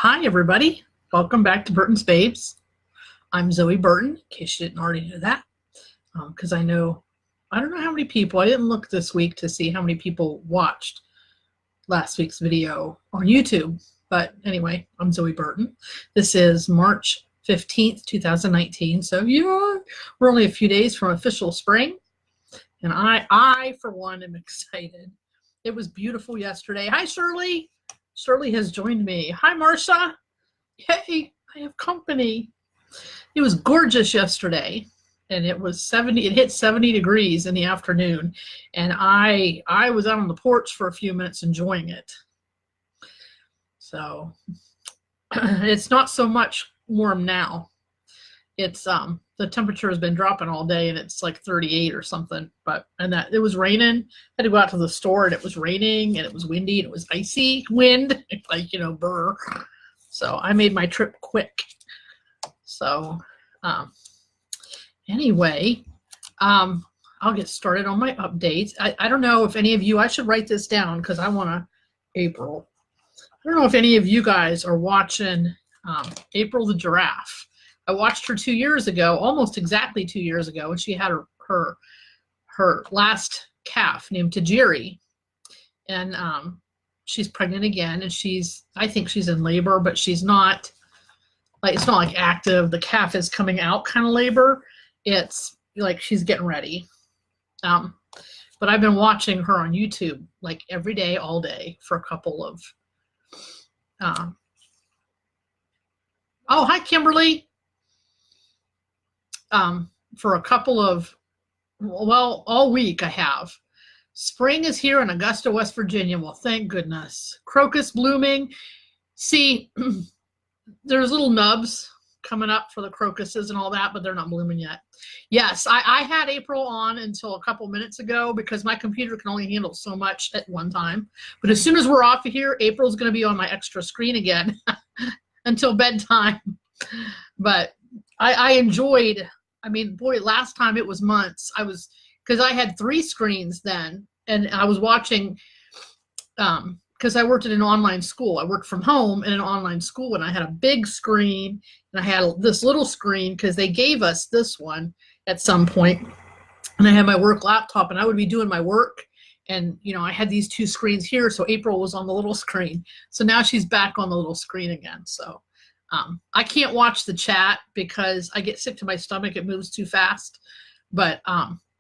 Hi, everybody. Welcome back to Burton's Babes. I'm Zoe Burton, in case you didn't already know that, because I don't know how many people, I didn't look this week to see how many people watched last week's video on YouTube. But anyway, I'm Zoe Burton. This is March 15th, 2019. So we're only a few days from official spring. And I, for one, am excited. It was beautiful yesterday. Hi, Shirley. Shirley has joined me. Hi, Marsha. Hey, I have company. It was gorgeous yesterday, and it was 70. It hit 70 degrees in the afternoon, and I was out on the porch for a few minutes enjoying it. So it's not so much warm now. It's the temperature has been dropping all day, and it's like 38 or something. And that it was raining. I had to go out to the store, and it was raining, and it was windy, and it was icy wind, like burr. So I made my trip quick. So anyway, I'll get started on my updates. I don't know if any of you, I should write this down because I want to, April. I don't know if any of you guys are watching April the giraffe. I watched her 2 years ago, almost exactly 2 years ago, and she had her last calf named Tajiri. And she's pregnant again, and I think she's in labor, but she's not, like, it's not like active, the calf is coming out kind of labor. It's like she's getting ready. But I've been watching her on YouTube like every day, all day for a couple of, oh, hi, Kimberly. For a couple of, well, all week I have. Spring is here in Augusta, West Virginia. Well, thank goodness. Crocus blooming. See, there's little nubs coming up for the crocuses and all that, but they're not blooming yet. Yes, I had April on until a couple minutes ago because my computer can only handle so much at one time. But as soon as we're off of here, April's going to be on my extra screen again until bedtime. But I enjoyed, I mean, boy, last time it was months. Because I had 3 screens then, and I was watching, because I worked at an online school. I worked from home in an online school, and I had a big screen, and I had this little screen because they gave us this one at some point, and I had my work laptop, and I would be doing my work, and I had these 2 screens here, so April was on the little screen. So now she's back on the little screen again. So I can't watch the chat because I get sick to my stomach. It moves too fast, but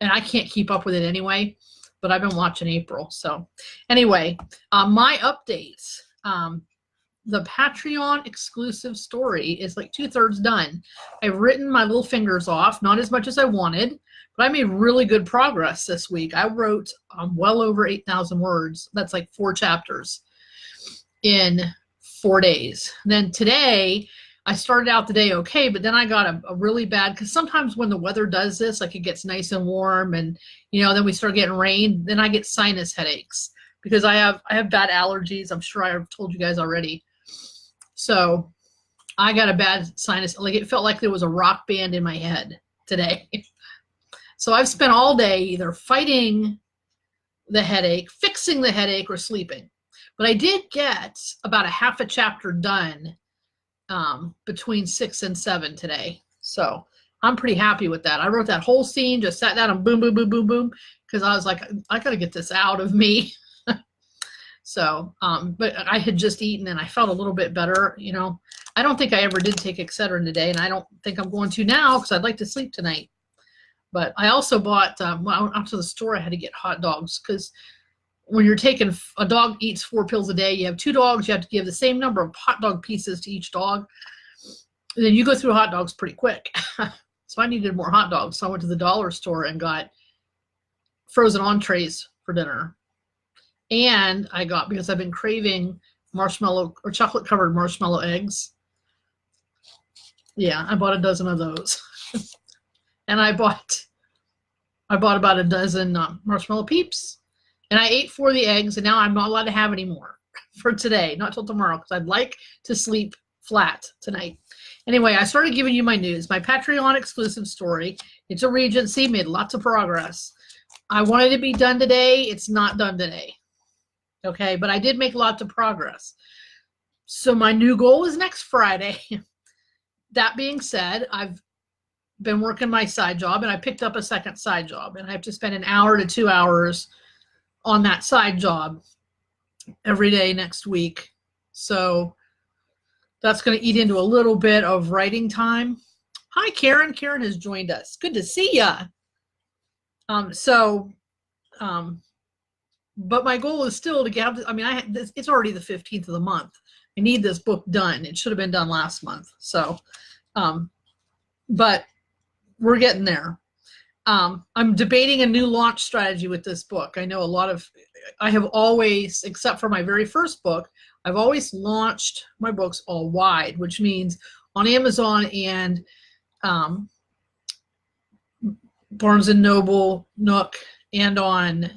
and I can't keep up with it anyway. But I've been watching April. So anyway, my updates. The Patreon exclusive story is like 2/3 done. I've written my little fingers off, not as much as I wanted, but I made really good progress this week. I wrote well over 8,000 words. That's like 4 chapters in 4 days. Then today, I started out the day okay, but then I got a really bad, because sometimes when the weather does this, like it gets nice and warm, and then we start getting rain, then I get sinus headaches because I have bad allergies. I'm sure I've told you guys already. So I got a bad sinus, like it felt like there was a rock band in my head today. So I've spent all day either fighting the headache, fixing the headache, or sleeping. But I did get about a half a chapter done between 6 and 7 today. So I'm pretty happy with that. I wrote that whole scene, just sat down and boom, boom, boom, boom, boom, because I was like, I got to get this out of me. So, but I had just eaten and I felt a little bit better. I don't think I ever did take Excedrin today, and I don't think I'm going to now because I'd like to sleep tonight. But I also bought, well, out to the store, I had to get hot dogs because when you're taking, a dog eats 4 pills a day, you have 2 dogs, you have to give the same number of hot dog pieces to each dog. And then you go through hot dogs pretty quick. So I needed more hot dogs. So I went to the dollar store and got frozen entrees for dinner. And I got, because I've been craving marshmallow or chocolate covered marshmallow eggs. Yeah, I bought a dozen of those. And I bought about a dozen marshmallow peeps. And I ate 4 of the eggs, and now I'm not allowed to have any more for today, not till tomorrow, because I'd like to sleep flat tonight. Anyway, I started giving you my news, my Patreon exclusive story. It's a Regency, made lots of progress. I wanted to be done today. It's not done today. Okay, but I did make lots of progress. So my new goal is next Friday. That being said, I've been working my side job, and I picked up a second side job, and I have to spend an hour to 2 hours on that side job every day next week. So that's going to eat into a little bit of writing time. Hi, Karen. Karen has joined us. Good to see ya. But my goal is still to get, I mean, it's already the 15th of the month. I need this book done. It should have been done last month. So, but we're getting there. I'm debating a new launch strategy with this book. I know I have always, except for my very first book, I've always launched my books all wide, which means on Amazon and Barnes & Noble, Nook, and on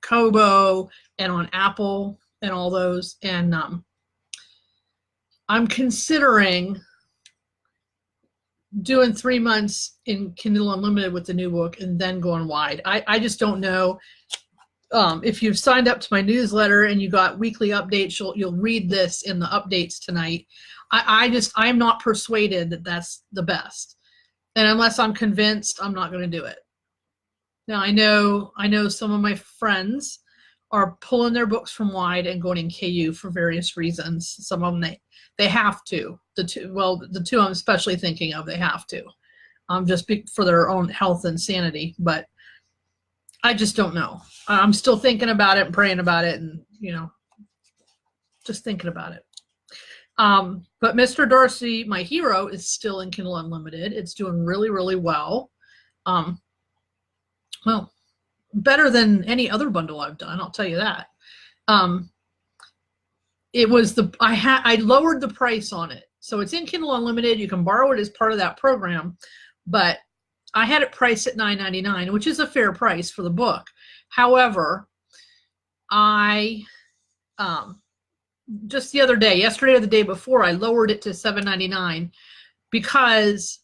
Kobo, and on Apple, and all those. And I'm considering doing 3 months in Kindle Unlimited with the new book and then going wide. I just don't know. If you've signed up to my newsletter and you got weekly updates, you'll read this in the updates tonight. I'm not persuaded that that's the best. And unless I'm convinced, I'm not going to do it. Now, I know some of my friends are pulling their books from wide and going in KU for various reasons. Some of them they have to. The two I'm especially thinking of, they have to, just for their own health and sanity. But I just don't know. I'm still thinking about it and praying about it, and just thinking about it. But Mr. Darcy, my hero, is still in Kindle Unlimited. It's doing really, really well. Well, better than any other bundle I've done, I'll tell you that. It was I lowered the price on it. So it's in Kindle Unlimited. You can borrow it as part of that program, but I had it priced at $9.99, which is a fair price for the book. However, I just the other day, yesterday or the day before, I lowered it to $7.99 because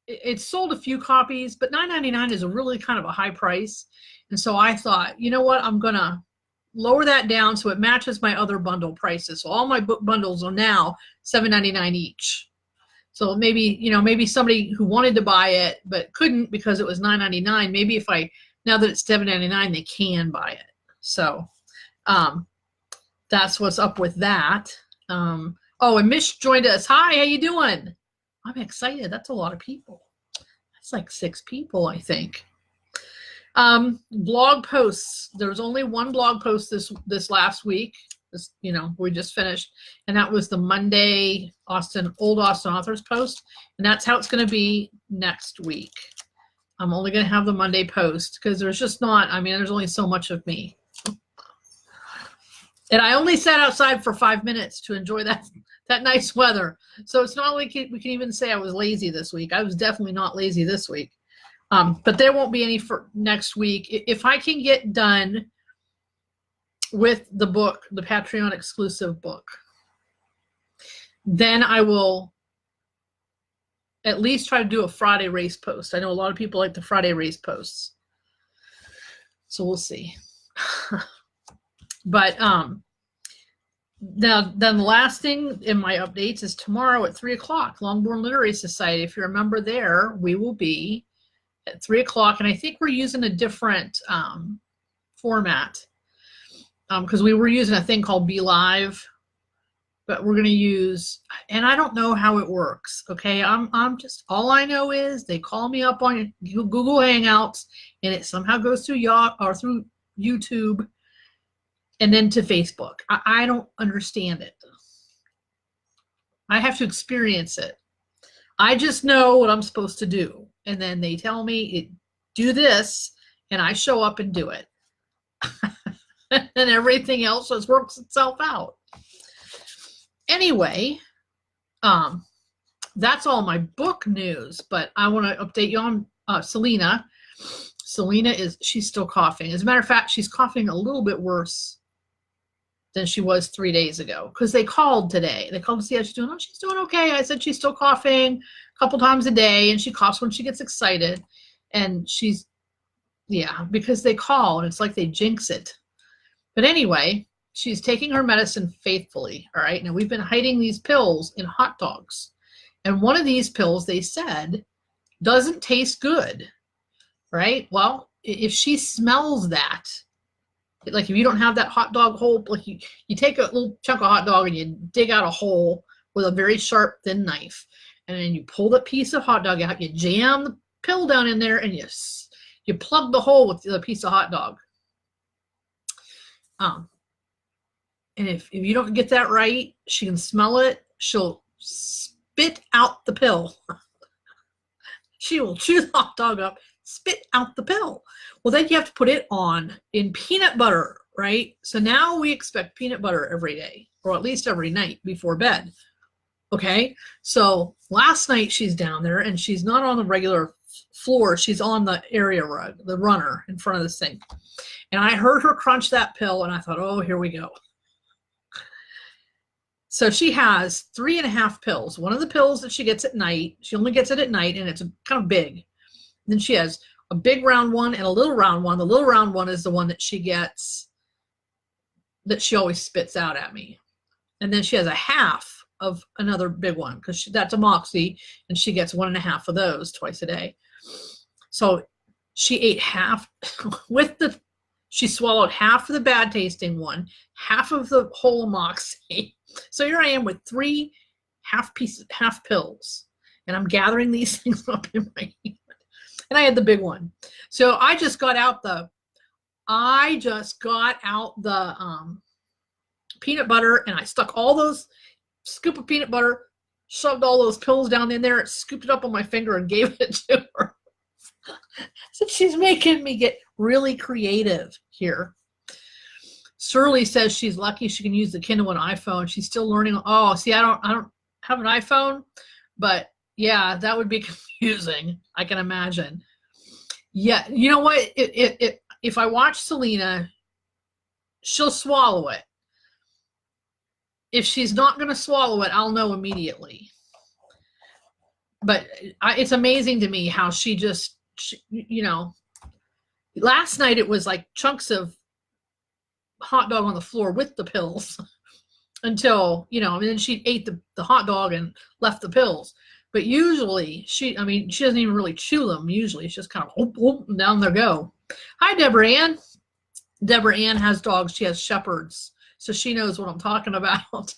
it sold a few copies, but $9.99 is a really kind of a high price. And so I thought, you know what, I'm going to lower that down so it matches my other bundle prices. So all my book bundles are now $7.99 each. So maybe somebody who wanted to buy it but couldn't because it was $9.99, maybe now that it's $7.99, they can buy it. So that's what's up with that. Oh, and Mish joined us. Hi, how you doing? I'm excited. That's a lot of people. That's like 6 people, I think. Blog posts. There was only one blog post this last week. We just finished, and that was the Monday Old Austin Authors post, and that's how it's going to be next week. I'm only going to have the Monday post because there's just not. I mean, there's only so much of me, and I only sat outside for 5 minutes to enjoy that nice weather. So it's not like we can even say I was lazy this week. I was definitely not lazy this week. But there won't be any for next week. If I can get done with the book, the Patreon exclusive book, then I will at least try to do a Friday race post. I know a lot of people like the Friday race posts. So we'll see. But now, then the last thing in my updates is tomorrow at 3 o'clock, Longbourn Literary Society. If you remember there, we will be at 3 o'clock, and I think we're using a different format because we were using a thing called Be Live, but we're going to use, and I don't know how it works. Okay, I'm just, all I know is they call me up on Google Hangouts, and it somehow goes through through YouTube, and then to Facebook. I don't understand it. I have to experience it. I just know what I'm supposed to do. And then they tell me, do this, and I show up and do it. And everything else just works itself out. Anyway, that's all my book news, but I want to update you on Selena. Selena she's still coughing. As a matter of fact, she's coughing a little bit worse than she was 3 days ago because they called today. They called to see how she's doing. Oh, she's doing okay. I said she's still coughing a couple times a day, and she coughs when she gets excited. And because they call, and it's like they jinx it. But anyway, she's taking her medicine faithfully. All right. Now we've been hiding these pills in hot dogs. And one of these pills, they said, doesn't taste good. Right? Well, if she smells that, like if you don't have that hot dog hole, like you take a little chunk of hot dog and you dig out a hole with a very sharp, thin knife, and then you pull the piece of hot dog out, you jam the pill down in there, and you plug the hole with the piece of hot dog. And if you don't get that right, she can smell it. She'll spit out the pill. She will chew the hot dog up, spit out the pill. Well, then you have to put it on in peanut butter, right? So now we expect peanut butter every day, or at least every night before bed. Okay, so last night she's down there and she's not on the regular floor. She's on the area rug, the runner in front of the sink. And I heard her crunch that pill and I thought, oh, here we go. So she has 3.5 pills. One of the pills that she gets at night, she only gets it at night, and it's kind of big. Then she has a big round one and a little round one. The little round one is the one that she gets, that she always spits out at me. And then she has a half of another big one, because that's a Moxie, and she gets 1.5 of those twice a day. So she ate half she swallowed half of the bad tasting one, half of the whole Moxie. So here I am with 3 half pills, and I'm gathering these things up in my hand. And I had the big one. So I just got out the peanut butter, and I stuck all those scoop of peanut butter, shoved all those pills down in there, scooped it up on my finger and gave it to her. So she's making me get really creative here. Surly says she's lucky she can use the Kindle and iPhone. She's still learning. Oh, see, I don't have an iPhone, but yeah, that would be confusing. I can imagine. Yeah, you know what? If I watch Selena, she'll swallow it. If she's not going to swallow it, I'll know immediately. But it's amazing to me how she last night it was like chunks of hot dog on the floor with the pills until, and then she ate the hot dog and left the pills. But usually she doesn't even really chew them. Usually it's just kind of whoop, whoop, and down they go. Hi, Deborah Ann. Deborah Ann has dogs. She has shepherds, so she knows what I'm talking about.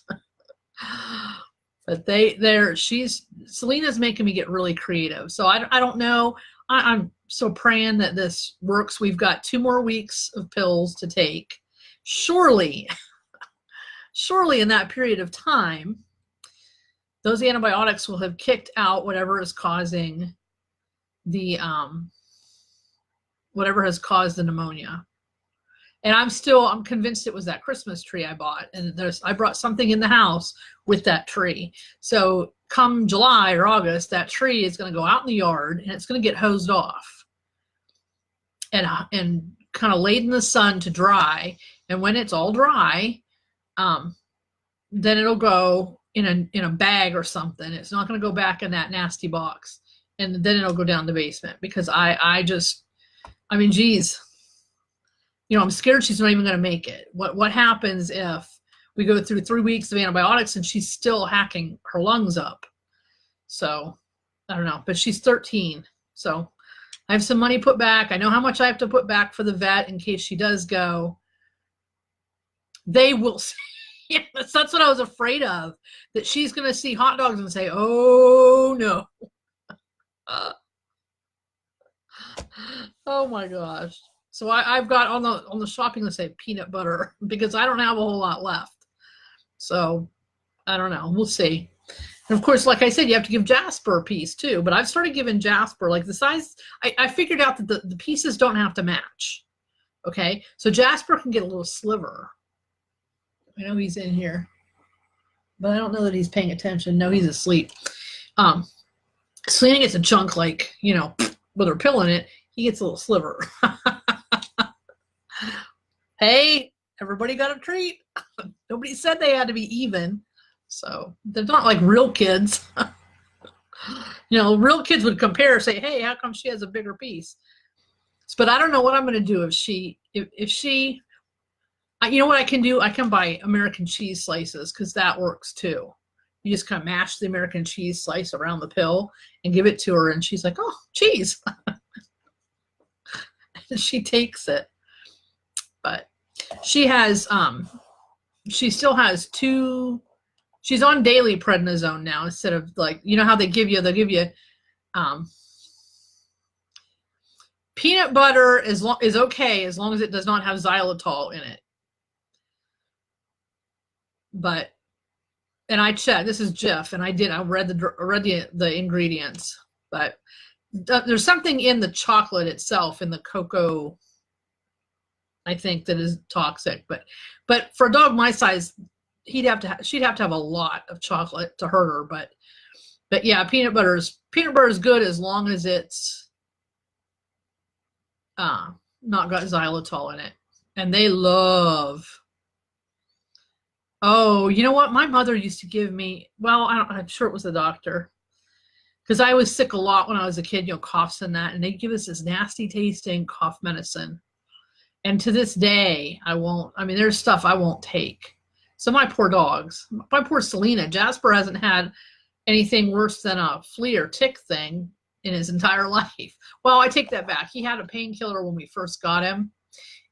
But Selena's making me get really creative. So I don't know. I'm so praying that this works. We've got 2 more weeks of pills to take. Surely in that period of time, those antibiotics will have kicked out whatever is causing the whatever has caused the pneumonia. And I'm convinced it was that Christmas tree I bought, and I brought something in the house with that tree. So come July or August, that tree is going to go out in the yard and it's going to get hosed off and kind of laid in the sun to dry. And when it's all dry, then it'll go in a bag or something. It's not going to go back in that nasty box, and then it'll go down the basement, because geez, I'm scared she's not even going to make it. What happens if we go through 3 weeks of antibiotics and she's still hacking her lungs up? So I don't know, but she's 13. So I have some money put back. I know how much I have to put back for the vet in case she does go. They will see. Yes, that's what I was afraid of, that she's going to see hot dogs and say, oh no. Oh my gosh. So I've got on the shopping list, say peanut butter, because I don't have a whole lot left. So I don't know. We'll see. And of course, like I said, you have to give Jasper a piece too. But I've started giving Jasper, like the size. I figured out that the pieces don't have to match. Okay, so Jasper can get a little sliver. I know he's in here, but I don't know that he's paying attention. No, he's asleep. Selena gets a chunk, like, with her pill in it. He gets a little sliver. Hey, everybody got a treat. Nobody said they had to be even. So they're not like real kids. Real kids would compare, say, hey, how come she has a bigger piece? But I don't know what I'm going to do if she, You know what I can do? I can buy American cheese slices because that works too. You just kind of mash the American cheese slice around the pill and give it to her, and she's like, "Oh, cheese!" And she takes it. But she has, she still has two. She's on daily prednisone now instead of like, you know how they'll give you peanut butter is okay as long as it does not have xylitol in it. But, and I checked, this is Jeff, and I read the ingredients, but there's something in the chocolate itself, in the cocoa, I think, that is toxic. But for a dog my size, she'd have to have a lot of chocolate to hurt her. But yeah, peanut butter is good as long as it's not got xylitol in it. And they love. Oh, you know what? My mother used to give me, well, I'm sure it was the doctor, because I was sick a lot when I was a kid, you know, coughs and that, and they'd give us this nasty tasting cough medicine. And to this day, there's stuff I won't take. So my poor dogs, my poor Selena, Jasper hasn't had anything worse than a flea or tick thing in his entire life. Well, I take that back. He had a painkiller when we first got him.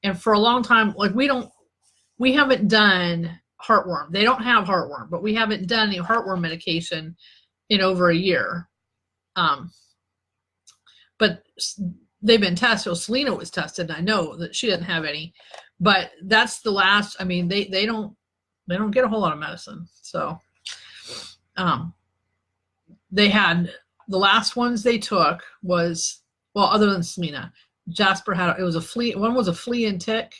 And for a long time, like we haven't done heartworm. They don't have heartworm, but we haven't done any heartworm medication in over a year. But they've been tested. So Selena was tested, and I know that she didn't have any. But that's the last. I mean, they don't get a whole lot of medicine. So they had, the last ones they took was, well, other than Selena, Jasper had, it was a flea. One was a flea and tick,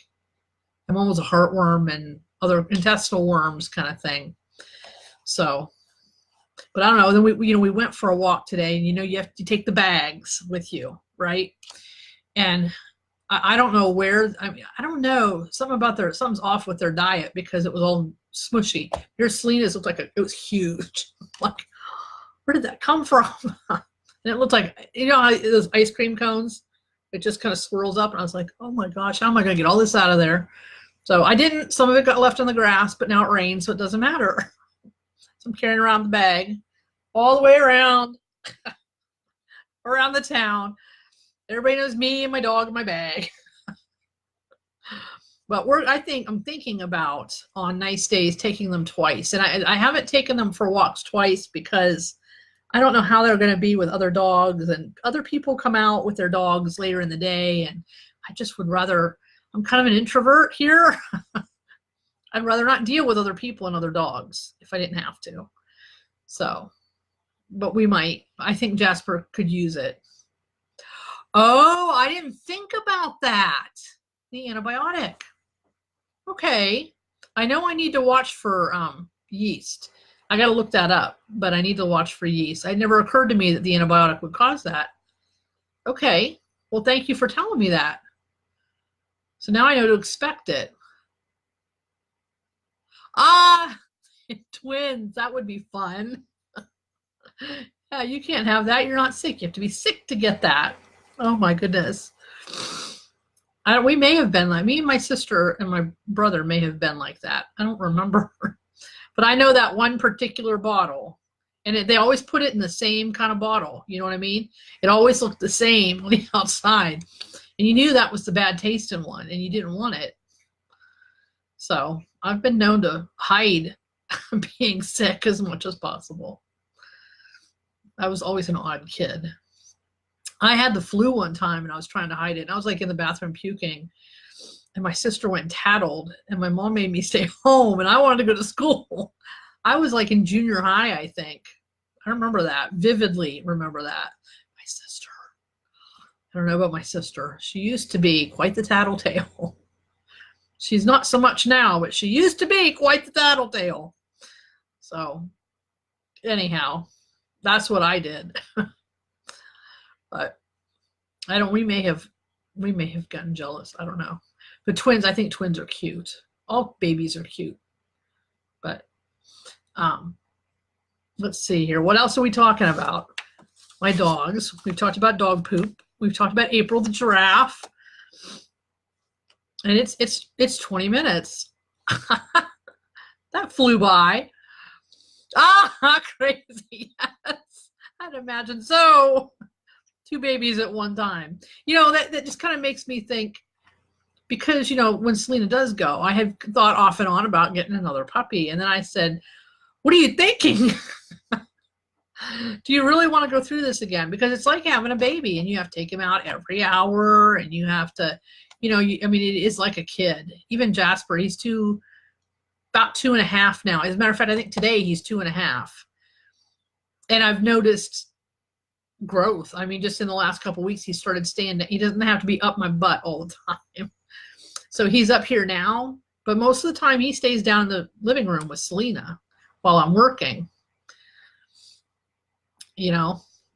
and one was a heartworm and other intestinal worms kind of thing. So, but I don't know. Then we went for a walk today, and you have to take the bags with you, right? And I don't know where. I don't know. Something's off with their diet because it was all smushy. Here's Selena's looked like it was huge. Like, where did that come from? And it looked like, how those ice cream cones, it just kind of swirls up, and I was like, oh my gosh, how am I going to get all this out of there? So I didn't. Some of it got left on the grass, but now it rains, so it doesn't matter. So I'm carrying around the bag all the way around the town. Everybody knows me and my dog and my bag. But I'm thinking about, on nice days, taking them twice. And I haven't taken them for walks twice because I don't know how they're going to be with other dogs, and other people come out with their dogs later in the day. And I just would rather, I'm kind of an introvert here. I'd rather not deal with other people and other dogs if I didn't have to. So, but we might. I think Jasper could use it. Oh, I didn't think about that. The antibiotic. Okay. I know I need to watch for yeast. I got to look that up, but I need to watch for yeast. It never occurred to me that the antibiotic would cause that. Okay. Well, thank you for telling me that. So now I know to expect it. Twins. That would be fun. Yeah, you can't have that. You're not sick. You have to be sick to get that. Oh my goodness. We may have been like, me and my sister and my brother may have been like that. I don't remember. But I know that one particular bottle, and they always put it in the same kind of bottle. You know what I mean? It always looked the same on the outside. And you knew that was the bad tasting one, and you didn't want it. So I've been known to hide being sick as much as possible. I was always an odd kid. I had the flu one time, and I was trying to hide it. And I was like in the bathroom puking, and my sister went and tattled, and my mom made me stay home, and I wanted to go to school. I was like in junior high, I think. I remember that, vividly remember that. My sister. I don't know about my sister. She used to be quite the tattletale. She's not so much now, but she used to be quite the tattletale. So anyhow, that's what I did. But we may have gotten jealous. I don't know. But twins, I think twins are cute. All babies are cute. But let's see here. What else are we talking about? My dogs. We've talked about dog poop. We've talked about April the giraffe. And it's 20 minutes. That flew by. Ah, crazy. Yes. I'd imagine so. 2 babies at one time. That just kind of makes me think, because, when Selena does go, I had thought off and on about getting another puppy. And then I said, what are you thinking? Do you really want to go through this again? Because it's like having a baby, and you have to take him out every hour, and you have to, it is like a kid. Even Jasper, he's about 2.5 now. As a matter of fact, I think today he's 2.5. And I've noticed growth. Just in the last couple of weeks, he started staying. He doesn't have to be up my butt all the time. So he's up here now, but most of the time he stays down in the living room with Selena while I'm working.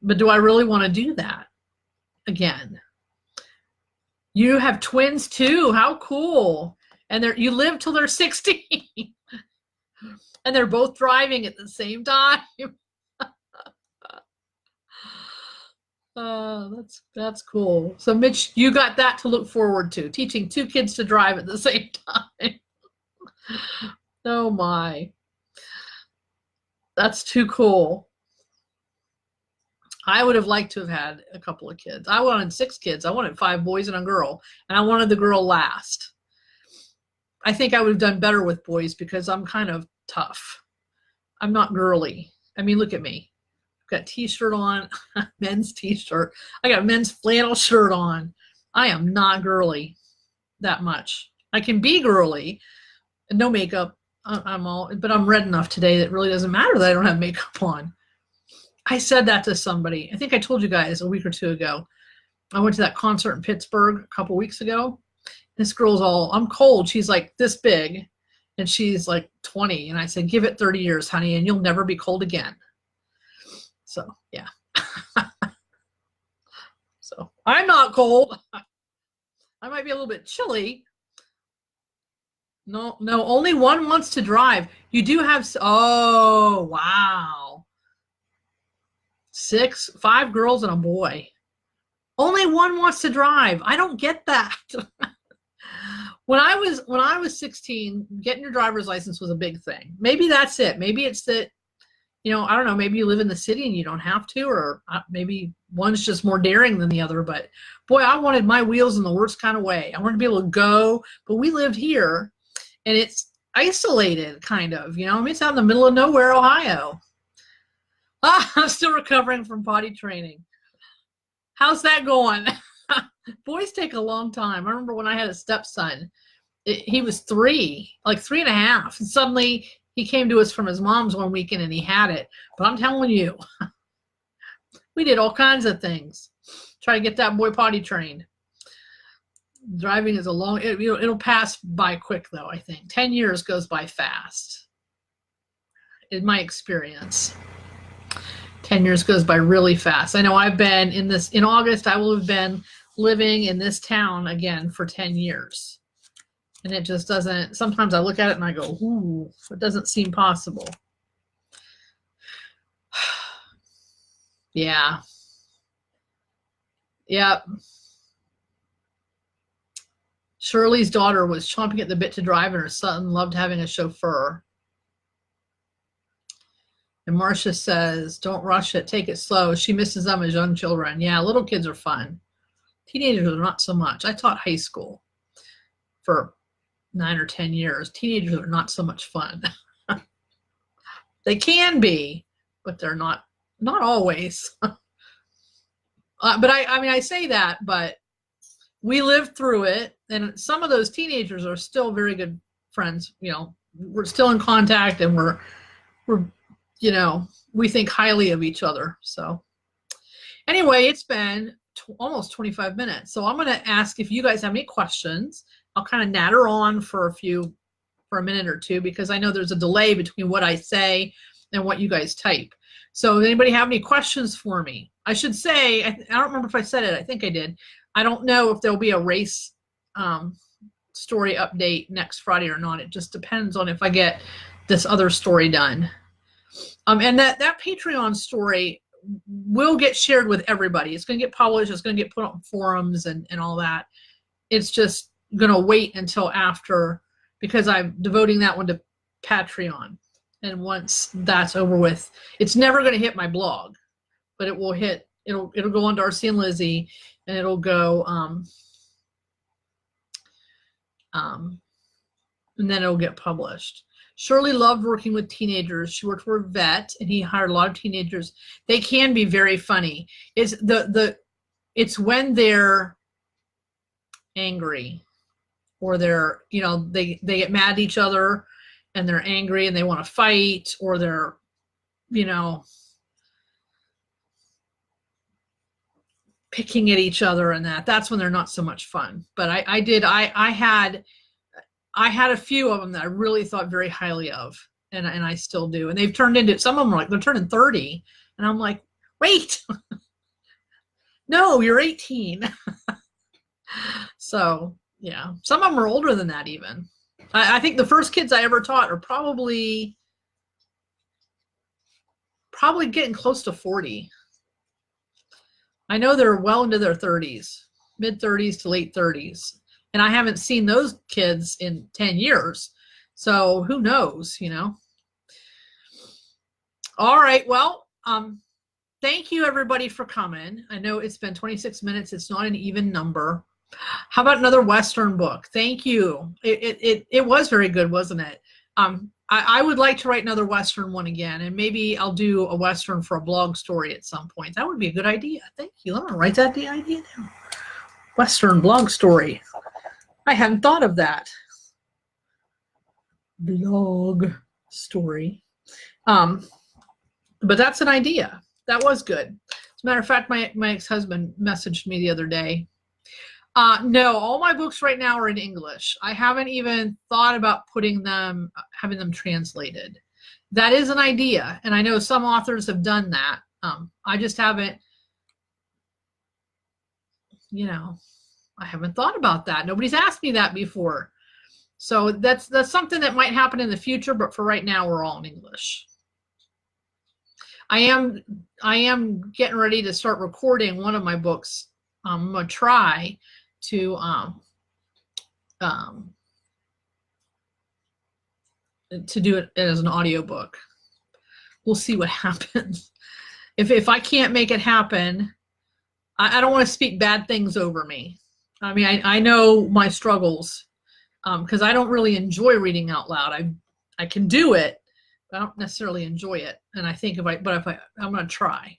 But do I really want to do that again? You have twins too. How cool. And you live till they're 16. And they're both driving at the same time. That's cool. So Mitch, you got that to look forward to, teaching 2 kids to drive at the same time. Oh my. That's too cool. I would have liked to have had a couple of kids. I wanted 6 kids. I wanted 5 boys and a girl, and I wanted the girl last. I think I would have done better with boys because I'm kind of tough. I'm not girly. Look at me. I've got t-shirt on, men's t-shirt. I got men's flannel shirt on. I am not girly that much. I can be girly, and no makeup. But I'm red enough today that it really doesn't matter that I don't have makeup on. I said that to somebody. I think I told you guys a week or 2 ago. I went to that concert in Pittsburgh a couple weeks ago. This girl's I'm cold. She's like this big, and she's like 20. And I said, give it 30 years, honey, and you'll never be cold again. So, yeah. So, I'm not cold. I might be a little bit chilly. No, only one wants to drive. You do have, oh, wow. 5 girls and a boy. Only one wants to drive. I don't get that. When I was 16, getting your driver's license was a big thing. Maybe that's it. Maybe it's that, I don't know, maybe you live in the city and you don't have to, or maybe one's just more daring than the other. But boy, I wanted my wheels in the worst kind of way. I wanted to be able to go, but we lived here and it's isolated kind of, it's out in the middle of nowhere, Ohio. I'm still recovering from potty training. How's that going? Boys take a long time. I remember when I had a stepson, he was 3, like 3.5. And suddenly he came to us from his mom's one weekend and he had it. But I'm telling you, we did all kinds of things. Try to get that boy potty trained. Driving is it'll pass by quick though, I think. 10 years goes by fast. In my experience. 10 years goes by really fast. I know I've been in August, I will have been living in this town again for 10 years. And it just doesn't, sometimes I look at it and I go, ooh, it doesn't seem possible. Yeah. Yep. Shirley's daughter was chomping at the bit to drive and her son loved having a chauffeur. And Marcia says, don't rush it, take it slow. She misses them as young children. Yeah, little kids are fun. Teenagers are not so much. I taught high school for 9 or 10 years. Teenagers are not so much fun. They can be, but they're not always. But I say that, but we lived through it. And some of those teenagers are still very good friends. We're still in contact and we're we think highly of each other. So anyway, it's been almost 25 minutes. So I'm going to ask if you guys have any questions. I'll kind of natter on for a minute or two, because I know there's a delay between what I say and what you guys type. So does anybody have any questions for me? I should say, I don't remember if I said it. I think I did. I don't know if there'll be a race story update next Friday or not. It just depends on if I get this other story done. And that Patreon story will get shared with everybody. It's going to get published. It's going to get put on forums and all that. It's just, going to wait until after, because I'm devoting that one to Patreon. And once that's over with, it's never going to hit my blog, but it will hit, it'll go on Darcy and Lizzie, and it'll go, and then it'll get published. Shirley loved working with teenagers. She worked for a vet, and he hired a lot of teenagers. They can be very funny. It's when they're angry, or they're, you know, they get mad at each other, and they're angry and they want to fight, or they're, you know, picking at each other, and that's when they're not so much fun. But I had a few of them that I really thought very highly of, and I still do. And they've turned into, some of them are like, they're turning 30, and I'm like, wait, no, you're 18. So yeah, some of them are older than that even. I think the first kids I ever taught are probably getting close to 40. I know they're well into their 30s, mid 30s to late 30s. And I haven't seen those kids in 10 years. So who knows, you know? All right. Well, thank you everybody for coming. I know it's been 26 minutes. It's not an even number. How about another Western book? Thank you. It was very good, wasn't it? I would like to write another Western one again, and maybe I'll do a Western for a blog story at some point. That would be a good idea. Thank you. I'm going to write that the idea down. Western blog story. I hadn't thought of that. Blog story. But that's an idea. That was good. As a matter of fact, my ex-husband messaged me the other day. No, all my books right now are in English. I haven't even thought about having them translated. That is an idea, and I know some authors have done that. I just haven't, you know, I haven't thought about that. Nobody's asked me that before. So that's something that might happen in the future, but for right now, we're all in English. I am getting ready to start recording one of my books. I'm going to try to do it as an audiobook. We'll see what happens. If I can't make it happen, I don't want to speak bad things over me. I mean, I know my struggles, because I don't really enjoy reading out loud. I can do it, but I don't necessarily enjoy it. And I think I'm going to try.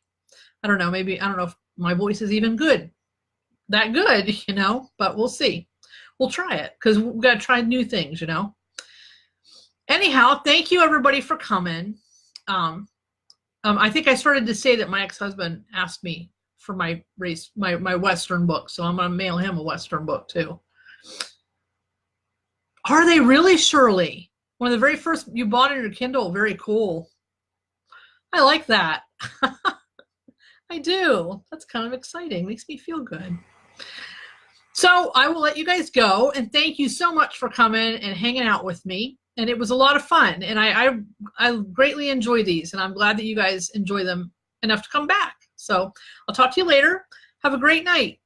I don't know, maybe, I don't know if my voice is even that good, you know, but we'll see. We'll try it, because we've got to try new things, you know. Anyhow, thank you everybody for coming. I think I started to say that my ex-husband asked me for my Western book, so I'm going to mail him a Western book too. Are they really, Shirley? One of the very first you bought in your Kindle. Very cool. I like that. I do. That's kind of exciting. Makes me feel good. So I will let you guys go, and thank you so much for coming and hanging out with me. And it was a lot of fun, and I greatly enjoy these, and I'm glad that you guys enjoy them enough to come back. So I'll talk to you later. Have a great night.